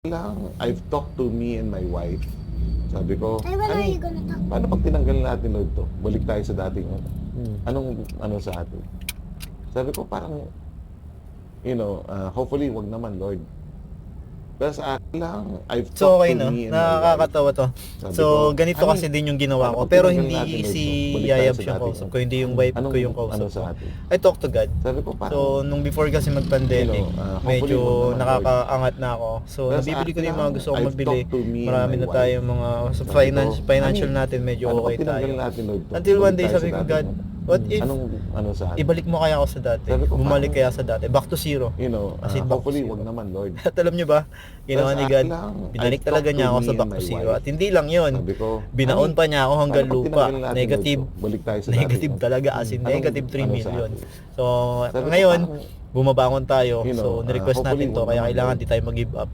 Lang, I've talked to me and my wife. Sabi ko, Ay, when are "Honey, you gonna talk? paano pag tinanggal natin Lord 'to? Balik tayo sa dating ano. Hmm. Anong ano sa atin?" Sabi ko parang, hopefully 'wag naman Lord. Pero sa akin lang, I've So, talked okay to 'no, me and my wife. nakakatawa 'to. Sabi So, ko, ganito "Honey, kasi din yung ginawa paano ko, pag pero tinanggal hindi natin Lord si 'to? Balik tayo Yayab sa yung dating kausap ano. ko, hindi yung wife Anong ko yung ano kausap sa ko. atin?" I talk to God. Sabi ko parang, So, nung before kasi mag-pandemic, hopefully medyo 'wag naman Lord. nakakaangat na ako. So, Pero sa nabibili ko akin na yung mga lang, gusto kong I've mabili. talked to me and Marami my na wife. tayong mga sa Sabi ko, financial "Honey, natin medyo paano okay pag tinanggal tayo. natin Lord 'to? Until one Balik day tayo sabi sa ko, dating God, ano. what if Anong ano sa atin?" ibalik mo kaya ako sa dati? Sabi ko Bumalik parang, kaya sa dati? Back to zero. As in, back to hopefully 'wag zero. naman Lord. At alam nyo ba, Pero ginawa sa ni akin God, lang, binalik I've talaga talked to niya ako me sa and back to my zero. wife. At hindi lang yun, Sabi ko, binaon "Honey, pa niya ako paano hanggang pag lupa. tinanggal natin Lord Negative. 'to? Balik tayo sa dating Negative ano. talaga, as in Anong negative 3 ano sa million. atin?" So, Sabi ko ngayon, parang, bumabangon tayo. So, nirequest hopefully natin to, 'wag kaya naman kailangan Lord. di tayo mag-give up.